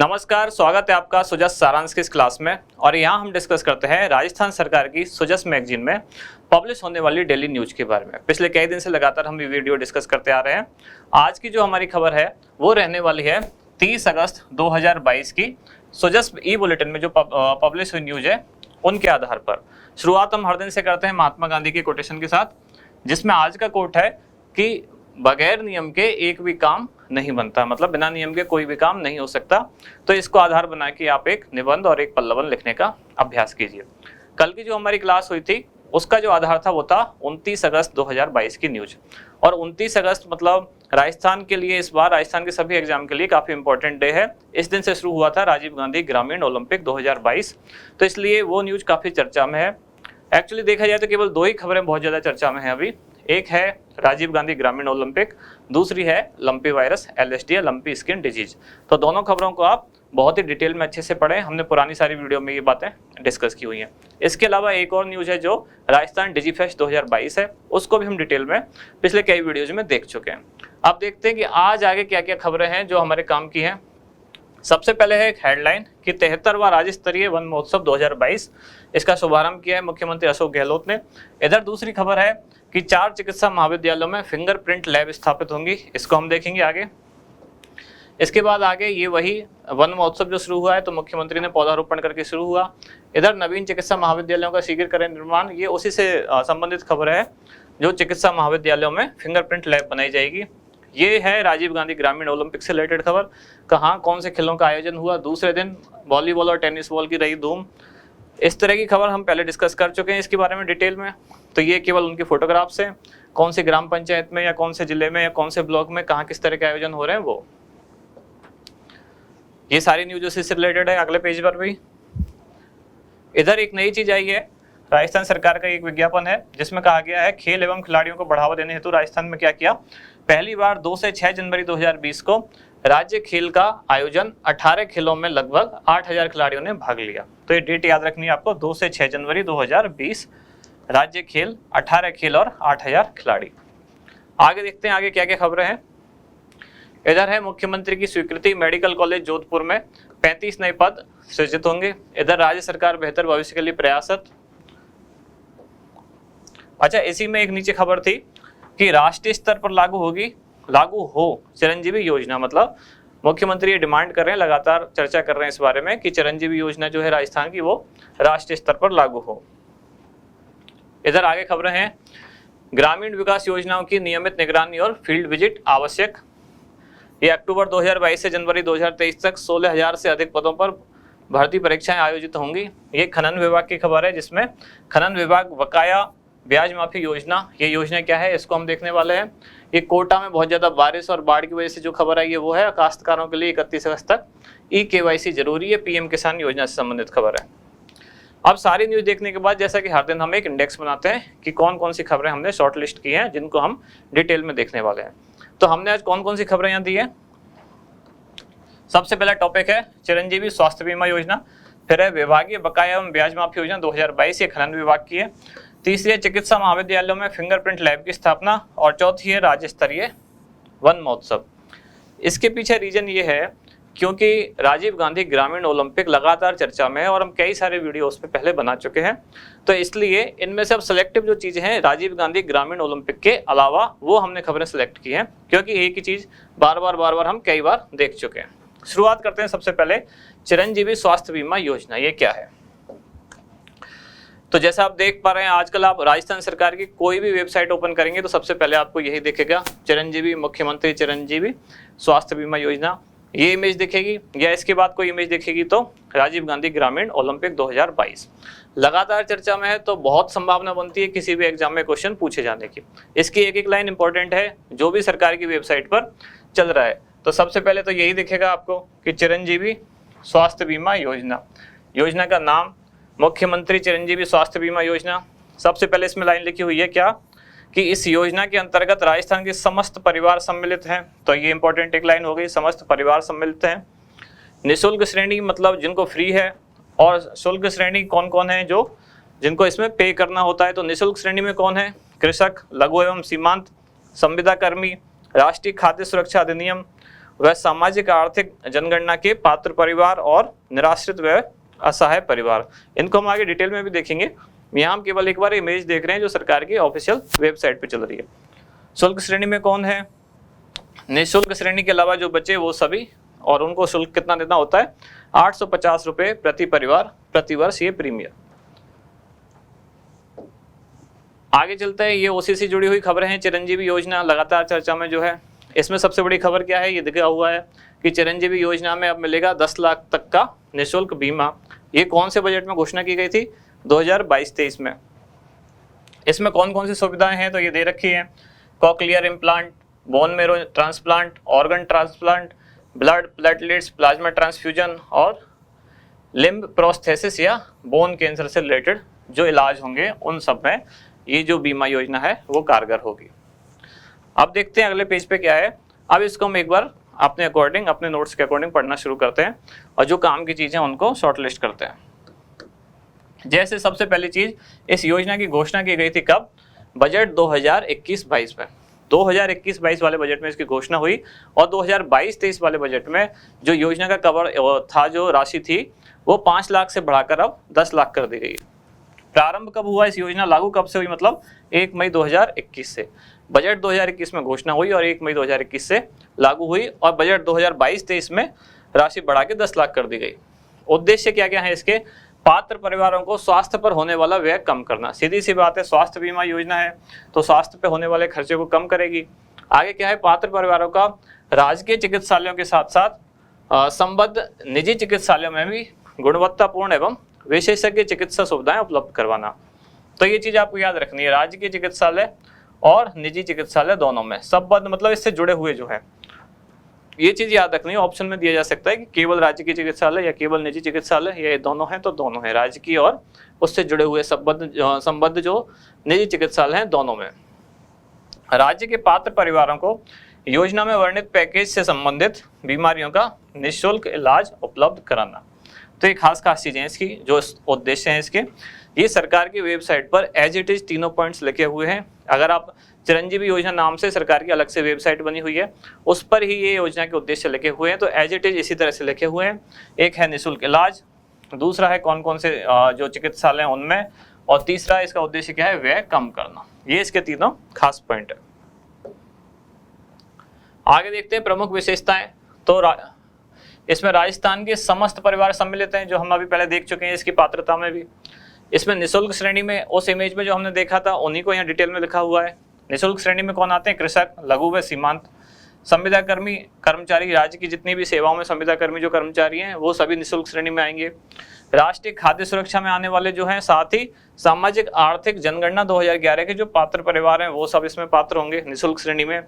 नमस्कार, स्वागत है आपका सुजस सारांश की इस क्लास में। और यहाँ हम डिस्कस करते हैं राजस्थान सरकार की सुजस मैगजीन में पब्लिश होने वाली डेली न्यूज के बारे में। पिछले कई दिन से लगातार हम ये वीडियो डिस्कस करते आ रहे हैं। आज की जो हमारी खबर है वो रहने वाली है 30 अगस्त 2022 की सुजस ई बुलेटिन में जो पब्लिश हुई न्यूज है उनके आधार पर। शुरुआत हम हर दिन से करते हैं महात्मा गांधी के कोटेशन के साथ, जिसमें आज का कोट है कि बगैर नियम के एक भी काम नहीं बनता, मतलब बिना नियम के कोई भी काम नहीं हो सकता। तो इसको आधार बना के आप एक निबंध और एक पल्लवन लिखने का अभ्यास कीजिए। कल की जो हमारी क्लास हुई थी उसका जो आधार था वो था 29 अगस्त 2022 की न्यूज। और 29 अगस्त मतलब राजस्थान के लिए, इस बार राजस्थान के सभी एग्जाम के लिए काफी इंपॉर्टेंट डे है। इस दिन से शुरू हुआ था राजीव गांधी ग्रामीण ओलंपिक 2022, तो इसलिए वो न्यूज काफी चर्चा में है। एक्चुअली देखा जाए तो केवल दो ही खबरें बहुत ज्यादा चर्चा में है अभी। एक है राजीव गांधी ग्रामीण ओलंपिक, दूसरी है लंपी वायरस LSD या लंपी स्किन डिजीज। तो दोनों खबरों को आप बहुत ही डिटेल में अच्छे से पढ़ें, हमने पुरानी सारी वीडियो में ये बातें डिस्कस की हुई हैं। इसके अलावा एक और न्यूज है जो राजस्थान डिजीफेस्ट 2022 है, उसको भी हम डिटेल में पिछले कई वीडियोज में देख चुके हैं। अब देखते हैं कि आज आगे क्या क्या खबरें हैं जो हमारे काम की हैं। सबसे पहले है एक हेडलाइन कि 73वां राज्य स्तरीय वन महोत्सव 2022, इसका शुभारंभ किया है मुख्यमंत्री अशोक गहलोत ने। इधर दूसरी खबर है कि 4 चिकित्सा महाविद्यालयों में फिंगरप्रिंट लैब स्थापित होंगी, इसको हम देखेंगे आगे। इसके बाद आगे ये वही वन महोत्सव जो शुरू हुआ है तो मुख्यमंत्री ने पौधारोपण करके शुरू हुआ। इधर नवीन चिकित्सा महाविद्यालयों का शीघ्र करें निर्माण, ये उसी से संबंधित खबर है जो चिकित्सा महाविद्यालयों में फिंगरप्रिंट लैब बनाई जाएगी। ये है राजीव गांधी ग्रामीण ओलंपिक से रिलेटेड खबर। कहाँ कौन से खेलों का आयोजन हुआ, दूसरे दिन वॉलीबॉल और टेनिस बॉल की रही धूम। इस तरह की खबर हम पहले डिस्कस कर चुके हैं इसके बारे में डिटेल में। तो ये केवल उनकी फोटोग्राफ्स हैं, कौन सी ग्राम पंचायत में या कौन से जिले में या कौन से ब्लॉक में कहाँ किस तरह के आयोजन हो रहे हैं वो। ये सारी न्यूज उसी से रिलेटेड है अगले पेज पर भी। इधर एक नई चीज आई है, राजस्थान सरकार का एक विज्ञापन है जिसमें कहा गया है खेल एवं खिलाड़ियों को बढ़ावा देने हेतु राजस्थान में क्या किया। पहली बार 2 से 6 जनवरी 2020 को राज्य खेल का आयोजन, 18 खेलों में लगभग 8000 खिलाड़ियों ने भाग लिया। तो ये डेट याद रखनी है आपको, 2 से 6 जनवरी 2020 राज्य खेल, 18 खेल और 8000 खिलाड़ी। आगे देखते हैं आगे क्या क्या खबरें हैं। इधर है मुख्यमंत्री की स्वीकृति, मेडिकल कॉलेज जोधपुर में 35 नए पद सृजित होंगे। इधर राज्य सरकार बेहतर भविष्य के लिए प्रयासरत। अच्छा, इसी में एक नीचे खबर थी कि राष्ट्रीय स्तर पर लागू हो चिरंजीवी योजना, मतलब मुख्यमंत्री ये डिमांड कर रहे हैं, लगातार चर्चा कर रहे हैं इस बारे में कि चिरंजीवी योजना जो है राजस्थान की वो राष्ट्रीय स्तर पर लागू हो। इधर आगे खबरें हैं, ग्रामीण विकास योजनाओं की नियमित निगरानी और फील्ड विजिट आवश्यक। ये अक्टूबर 2022 से जनवरी 2023 तक 16,000 से अधिक पदों पर भर्ती परीक्षाएं आयोजित होंगी। ये खनन विभाग की खबर है जिसमें खनन विभाग बकाया ब्याज माफी योजना, ये योजना क्या है इसको हम देखने वाले हैं। ये कोटा में बहुत ज्यादा बारिश और बाढ़ की वजह से जो खबर आई है वो है काश्तकारों के लिए 31 अगस्त तक KYC जरूरी है, PM किसान योजना से संबंधित खबर है। अब सारी न्यूज देखने के बाद जैसा कि हर दिन हम एक इंडेक्स बनाते हैं कि कौन कौन सी खबरें हमने शॉर्ट लिस्ट की हैं जिनको हम डिटेल में देखने वाले हैं। तो हमने आज कौन कौन सी खबरें यहाँ दी है। सबसे पहला टॉपिक है चिरंजीवी स्वास्थ्य बीमा योजना, फिर है विभागीय बकाया एवं ब्याज माफी योजना 2022, ये खनन विभाग की है। तीसरी है चिकित्सा महाविद्यालयों में फिंगरप्रिंट लैब की स्थापना, और चौथी है राज्य स्तरीय वन महोत्सव। इसके पीछे रीजन ये है क्योंकि राजीव गांधी ग्रामीण ओलंपिक लगातार चर्चा में है और हम कई सारे वीडियो उस पर पहले बना चुके हैं। तो इसलिए इनमें से अब सिलेक्टिव जो चीजें हैं राजीव गांधी ग्रामीण ओलंपिक के अलावा वो हमने खबरें सिलेक्ट की हैं, क्योंकि एक ही चीज बार बार हम कई बार देख चुके हैं। शुरुआत करते हैं सबसे पहले चिरंजीवी स्वास्थ्य बीमा योजना, ये क्या है। तो जैसा आप देख पा रहे हैं आजकल आप राजस्थान सरकार की कोई भी वेबसाइट ओपन करेंगे तो सबसे पहले आपको यही दिखेगा, चिरंजीवी मुख्यमंत्री चिरंजीवी स्वास्थ्य बीमा योजना, ये इमेज दिखेगी। या इसके बाद कोई इमेज दिखेगी तो राजीव गांधी ग्रामीण ओलंपिक 2022 लगातार चर्चा में है। तो बहुत संभावना बनती है किसी भी एग्जाम में क्वेश्चन पूछे जाने की। इसकी एक एक लाइन इंपॉर्टेंट है जो भी सरकार की वेबसाइट पर चल रहा है। तो सबसे पहले तो यही दिखेगा आपको कि चिरंजीवी स्वास्थ्य बीमा योजना, योजना का नाम मुख्यमंत्री चिरंजीवी स्वास्थ्य बीमा योजना। सबसे पहले इसमें लाइन लिखी हुई है क्या कि इस योजना के अंतर्गत राजस्थान के समस्त परिवार सम्मिलित हैं। तो ये इंपॉर्टेंट एक लाइन हो गई, समस्त परिवार सम्मिलित हैं। निःशुल्क श्रेणी मतलब जिनको फ्री है, और शुल्क श्रेणी कौन कौन है जो जिनको इसमें पे करना होता है। तो निःशुल्क श्रेणी में कौन है, कृषक, लघु एवं सीमांत, संविदा कर्मी, राष्ट्रीय खाद्य सुरक्षा अधिनियम, वह सामाजिक आर्थिक जनगणना के पात्र परिवार और निराश्रित व असहाय परिवार। इनको हम आगे डिटेल में भी देखेंगे। यहाँ हम केवल एक बार इमेज देख रहे हैं जो सरकार की ऑफिशियल वेबसाइट पे चल रही है। शुल्क श्रेणी में कौन है? निःशुल्क श्रेणी के अलावा जो बचे वो सभी, और उनको शुल्क कितना देना होता है? 850 रुपए प्रति परिवार प्रति वर्ष, ये प्रीमियम। आगे चलते हैं, ये ओसी से जुड़ी हुई खबरें हैं। चिरंजीवी योजना लगातार चर्चा में जो है, इसमें सबसे बड़ी खबर क्या है? ये दिखा हुआ है कि चिरंजीवी योजना में अब मिलेगा 10 लाख तक का निःशुल्क बीमा। ये कौन से बजट में घोषणा की गई थी? 2022-23 में। इसमें कौन कौन सी सुविधाएं हैं तो ये दे रखी है। Cochlear implant, bone marrow transplant, organ transplant, blood platelets, plasma transfusion और लिम्ब प्रोस्थेसिस या बोन कैंसर से रिलेटेड जो इलाज होंगे उन सब में ये जो बीमा योजना है वो कारगर होगी। अब देखते हैं अगले पेज पे क्या है। अब इसको हम एक बार अपने अकॉर्डिंग, अपने नोट्स के अकॉर्डिंग पढ़ना शुरू करते हैं और जो काम की चीज़ें उनको शॉर्ट लिस्ट करते हैं। जैसे सबसे पहली चीज़, इस योजना की घोषणा की गई थी कब? बजट 2021-22 में। 2021-22 वाले बजट में इसकी घोषणा हुई और 2022-23 वाले बजट में जो योजना का कवर था, जो राशि थी, वो 5 लाख से बढ़ाकर अब 10 लाख कर दी गई है। प्रारंभ कब हुआ इस योजना? लागू कब से हुई? मतलब 1 मई 2021 से। बजट 2021 में घोषणा हुई और 1 मई 2021 से लागू हुई और बजट 2022-23 में राशि बढ़ा के 10 लाख कर दी गई। उद्देश्य क्या क्या है इसके? पात्र परिवारों को स्वास्थ्य पर होने वाला व्यय कम करना। सीधी सी बात है, स्वास्थ्य बीमा योजना है तो स्वास्थ्य पे होने वाले खर्चे को कम करेगी। आगे क्या है? पात्र परिवारों का राजकीय चिकित्सालयों के साथ साथ संबद्ध निजी चिकित्सालयों में भी गुणवत्तापूर्ण एवं विशेषज्ञ चिकित्सा सुविधाएं उपलब्ध करवाना। तो ये चीज आपको याद रखनी है, राजकीय चिकित्सालय और निजी चिकित्सालय दोनों में संबद्ध, मतलब इससे जुड़े हुए जो है, ये चीज याद रखनी है। ऑप्शन में दिया जा सकता है कि केवल राजकीय चिकित्सालय या केवल निजी चिकित्सालय, या ये दोनों है तो दोनों है, राजकीय और उससे जुड़े हुए संबद्ध जो निजी चिकित्सालय हैं दोनों में। राज्य के पात्र परिवारों को योजना में वर्णित पैकेज से संबंधित बीमारियों का निःशुल्क इलाज उपलब्ध कराना। तो ये खास चीजें हैं इसकी, जो उद्देश्य हैं इसके, ये सरकार की वेबसाइट पर एज इट इज तीनों पॉइंट्स लिखे हुए हैं। अगर आप चिरंजीवी योजना नाम से सरकार की अलग से वेबसाइट बनी हुई है, उस पर ही ये योजना के उद्देश्य लिखे हुए हैं, तो एज इट इज इसी तरह से लिखे हुए हैं। एक है निःशुल्क इलाज, दूसरा है कौन कौन से जो चिकित्सालय हैं उनमें, और तीसरा इसका उद्देश्य क्या है? व्यय कम करना। ये इसके तीनों खास पॉइंट है। आगे देखते हैं प्रमुख विशेषताएं। तो इसमें राजस्थान के समस्त परिवार सम्मिलित हैं, जो हम अभी पहले देख चुके हैं इसकी पात्रता में भी। इसमें निःशुल्क श्रेणी में उस इमेज में जो हमने देखा था उन्हीं को यहाँ डिटेल में लिखा हुआ है। निःशुल्क श्रेणी में कौन आते हैं? कृषक, लघु व सीमांत, संविदा कर्मी, कर्मचारी, राज्य की जितनी भी सेवाओं में संविदा कर्मी जो कर्मचारी हैं वो सभी निःशुल्क श्रेणी में आएंगे। राष्ट्रीय खाद्य सुरक्षा में आने वाले जो हैं, साथ ही सामाजिक आर्थिक जनगणना 2011 के जो पात्र परिवार हैं वो सब इसमें पात्र होंगे निःशुल्क श्रेणी में।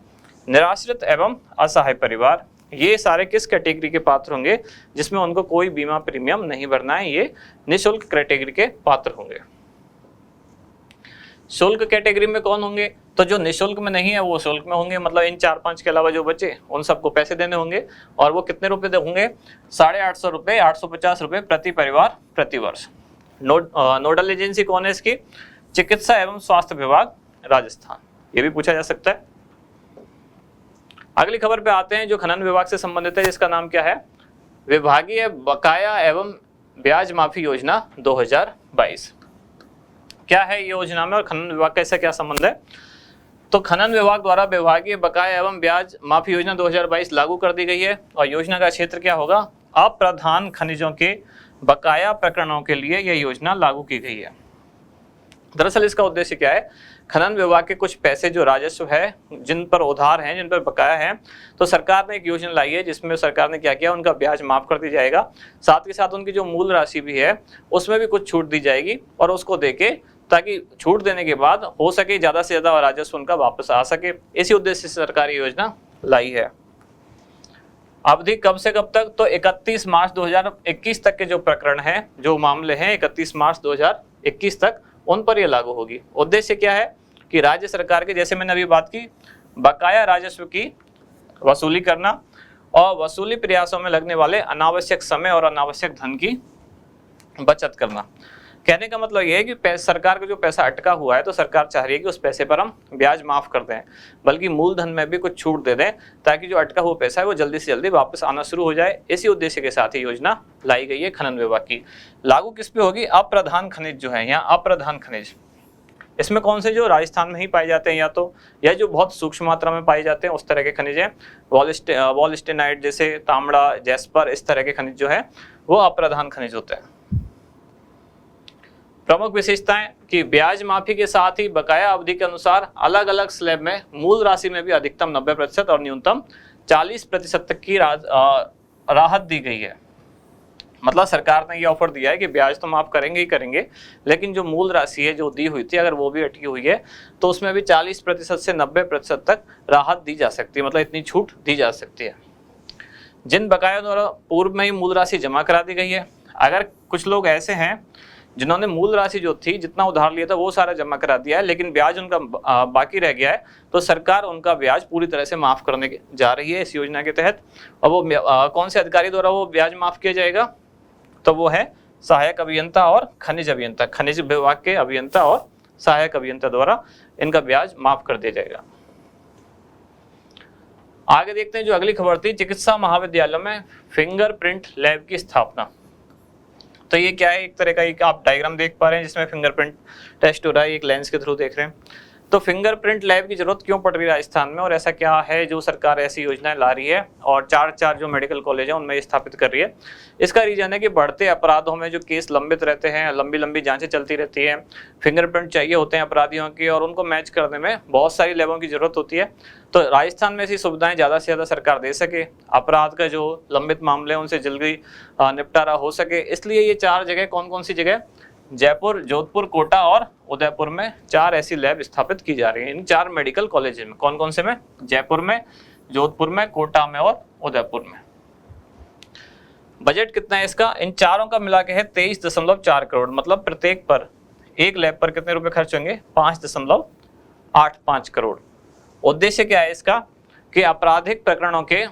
निराश्रित एवं असहाय परिवार, ये सारे किस कैटेगरी के पात्र होंगे? जिसमें उनको कोई बीमा प्रीमियम नहीं भरना है, ये निःशुल्क कैटेगरी के पात्र होंगे। शुल्क कैटेगरी में कौन होंगे? तो जो निःशुल्क में नहीं है वो शुल्क में होंगे, मतलब इन 4-5 के अलावा जो बचे उन सबको पैसे देने होंगे। और वो कितने रुपए होंगे? 850 रुपये, 850 रुपये प्रति परिवार प्रति वर्ष। नोडल एजेंसी कौन है इसकी? चिकित्सा एवं स्वास्थ्य विभाग राजस्थान। ये भी पूछा जा सकता है। अगली खबर पे आते हैं जो खनन विभाग से संबंधित है, जिसका नाम क्या है? विभागीय बकाया एवं ब्याज माफी योजना 2022। क्या है ये योजना में और खनन विभाग का इससे क्या संबंध है? तो खनन विभाग द्वारा विभागीय बकाया एवं ब्याज माफी योजना 2022 लागू कर दी गई है और योजना का क्षेत्र क्या होगा? अप्रधान खनिजों के बकाया प्रकरणों के लिए यह योजना लागू की गई है। दरअसल इसका उद्देश्य क्या है? खनन विभाग के कुछ पैसे जो राजस्व है, जिन पर उधार हैं, जिन पर बकाया है, तो सरकार ने एक योजना लाई है जिसमें सरकार ने क्या किया? उनका ब्याज माफ कर दी जाएगा, साथ ही साथ उनकी जो मूल राशि भी है उसमें भी कुछ छूट दी जाएगी और उसको देके, ताकि छूट देने के बाद हो सके ज़्यादा से ज़्यादा राजस्व उनका वापस आ सके। इसी उद्देश्य से सरकार ये योजना लाई है। अवधि कब से कब तक? तो 31 मार्च 2021 तक के जो प्रकरण हैं, जो मामले हैं 31 मार्च 2021 तक, उन पर यह लागू होगी। उद्देश्य क्या है कि राज्य सरकार के, जैसे मैंने अभी बात की, बकाया राजस्व की वसूली करना और वसूली प्रयासों में लगने वाले अनावश्यक समय और अनावश्यक धन की बचत करना। कहने का मतलब ये है कि सरकार का जो पैसा अटका हुआ है तो सरकार चाह रही है कि उस पैसे पर हम ब्याज माफ कर दें, बल्कि मूलधन में भी कुछ छूट दे दें ताकि जो अटका हुआ पैसा है वो जल्दी से जल्दी वापस आना शुरू हो जाए। इसी उद्देश्य के साथ ही योजना लाई गई है खनन विभाग की। लागू किस पे होगी? अप्रधान खनिज जो है, यहाँ अप्रधान खनिज, इसमें कौन से जो राजस्थान में ही पाए जाते हैं या जो बहुत सूक्ष्म मात्रा में पाए जाते हैं उस तरह के खनिज हैं, वॉलस्टेनाइट जैसे तांबड़ा, जैस्पर, इस तरह के खनिज जो है वो अप्रधान खनिज होते हैं। प्रमुख विशेषताएं कि ब्याज माफी के साथ ही बकाया अवधि के अनुसार अलग अलग स्लैब में मूल राशि में भी अधिकतम 90% और न्यूनतम 40% तक की राहत दी गई है। मतलब सरकार ने ये ऑफर दिया है कि ब्याज तो माफ करेंगे ही करेंगे, लेकिन जो मूल राशि है जो दी हुई थी अगर वो भी अटकी हुई है तो उसमें भी 40% से 90% तक राहत दी जा सकती है, मतलब इतनी छूट दी जा सकती है। जिन बकायों द्वारा पूर्व में ही मूल राशि जमा करा दी गई है, अगर कुछ लोग ऐसे हैं जिन्होंने मूल राशि जो थी जितना उधार लिया था वो सारा जमा करा दिया है लेकिन ब्याज उनका बाकी रह गया है, तो सरकार उनका ब्याज पूरी तरह से माफ करने जा रही है इस योजना के तहत। और वो कौन से अधिकारी द्वारा वो ब्याज माफ किया जाएगा? तो वो है सहायक अभियंता और खनिज अभियंता, खनिज विभाग के अभियंता और सहायक अभियंता द्वारा इनका ब्याज माफ कर दिया जाएगा। आगे देखते हैं जो अगली खबर थी, चिकित्सा महाविद्यालयों में फिंगरप्रिंट लैब की स्थापना। तो ये क्या है? एक तरह का एक आप डायग्राम देख पा रहे हैं जिसमें फिंगरप्रिंट टेस्ट हो रहा है, एक लेंस के थ्रू देख रहे हैं। तो फिंगरप्रिंट लैब की जरूरत क्यों पड़ रही है राजस्थान में, और ऐसा क्या है जो सरकार ऐसी योजनाएं ला रही है और चार जो मेडिकल कॉलेज है उनमें स्थापित कर रही है? इसका रीजन है कि बढ़ते अपराधों में जो केस लंबित रहते हैं, लंबी जांचें चलती रहती हैं, फिंगरप्रिंट चाहिए होते हैं अपराधियों की और उनको मैच करने में बहुत सारी लैबों की जरूरत होती है। तो राजस्थान में ऐसी सुविधाएं ज़्यादा से ज़्यादा सरकार दे सके, अपराध का जो लंबित मामले हैं उनसे जल्दी निपटारा हो सके, इसलिए ये 4 जगह, कौन कौन सी जगह? जयपुर, जोधपुर, कोटा और उदयपुर में 4 ऐसी लैब स्थापित की जा रही हैं इन 4 मेडिकल कॉलेज में। कौन कौन से में? जयपुर में, जोधपुर में, कोटा में और उदयपुर में। बजट कितना है इसका? इन चारों का मिला के है 23.4 करोड़, मतलब प्रत्येक पर एक लैब पर कितने रुपए खर्च होंगे? 5.85 करोड़। उद्देश्य क्या है इसका? कि आपराधिक प्रकरणों के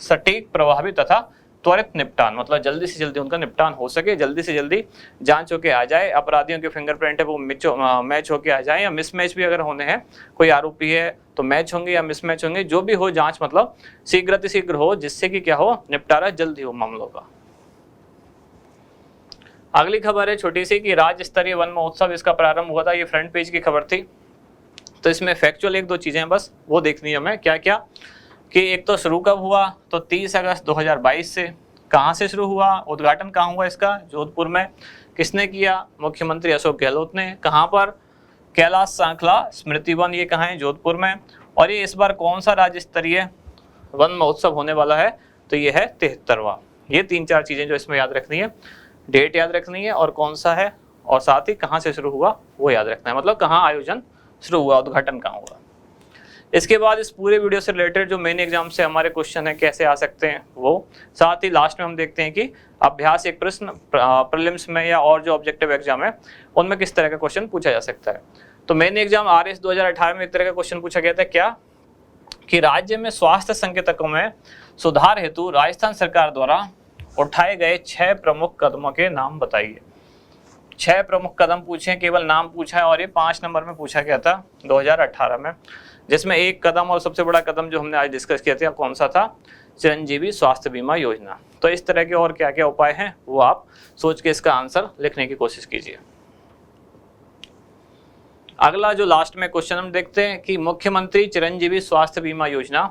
सटीक, प्रभावी तथा त्वरित निपटान, मतलब जल्दी से जल्दी उनका निपटान हो सके, जल्दी से जल्दी जांच होके आ जाए, अपराधियों के फिंगरप्रिंट है वो मैच होके आ जाए, या मिसमैच भी अगर होने हैं, कोई आरोपी है तो मैच होंगे या मिसमैच होंगे, जो भी हो जांच मतलब शीघ्र हो, जिससे कि क्या हो, निपटारा जल्दी हो मामलों का। अगली खबर है छोटी सी कि राज्य स्तरीय वन महोत्सव इसका प्रारंभ हुआ था, ये फ्रंट पेज की खबर थी। तो इसमें फैक्चुअल 1-2 चीजें बस वो देखनी है हमें, क्या क्या कि एक तो शुरू कब हुआ, तो 30 अगस्त 2022 से। कहाँ से शुरू हुआ, उद्घाटन कहाँ हुआ इसका? जोधपुर में। किसने किया? मुख्यमंत्री अशोक गहलोत ने। कहाँ पर? कैलाश सांखला स्मृति वन, ये कहाँ है? जोधपुर में। और ये इस बार कौन सा राज्य स्तरीय वन महोत्सव होने वाला है? तो ये है 73वां। ये 3-4 चीजें जो इसमें याद रखनी है, डेट याद रखनी है और कौन सा है, और साथ ही कहाँ से शुरू हुआ वो याद रखना है, मतलब कहाँ आयोजन शुरू हुआ, उद्घाटन कहाँ हुआ। इसके बाद इस पूरे वीडियो से रिलेटेड जो मेन एग्जाम से हमारे क्वेश्चन है कैसे आ सकते हैं वो, साथ ही लास्ट में हम देखते हैं कि अभ्यास एक प्रश्न प्रीलिम्स में या और जो ऑब्जेक्टिव एग्जाम है उनमें किस तरह का क्वेश्चन पूछा जा सकता है। तो मेन एग्जाम RS 2018 में एक तरह का क्वेश्चन पूछा गया था, क्या कि राज्य में स्वास्थ्य संकेतकों में सुधार हेतु राजस्थान सरकार द्वारा उठाए गए 6 प्रमुख कदमों के नाम बताइए। 6 प्रमुख कदम पूछे, केवल नाम पूछा है, और ये 5 नंबर में पूछा गया था 2018 में, जिसमें एक कदम और सबसे बड़ा कदम जो हमने आज डिस्कस किया था कौन सा था? चिरंजीवी स्वास्थ्य बीमा योजना। तो इस तरह के और क्या क्या उपाय हैं वो आप सोच के इसका आंसर लिखने की कोशिश कीजिए। अगला जो लास्ट में क्वेश्चन हम देखते हैं कि मुख्यमंत्री चिरंजीवी स्वास्थ्य बीमा योजना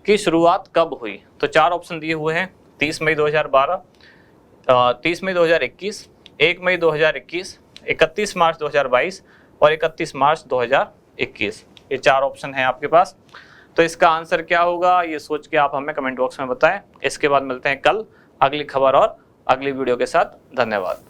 की शुरुआत कब हुई? तो 4 ऑप्शन दिए हुए हैं, 30 मई 2012, 30 मई 2021, 1 मई 2021, 31 मार्च 2022 और 31 मार्च 2021। ये 4 ऑप्शन हैं आपके पास। तो इसका आंसर क्या होगा ये सोच के आप हमें कमेंट बॉक्स में बताएं। इसके बाद मिलते हैं कल अगली खबर और अगली वीडियो के साथ। धन्यवाद।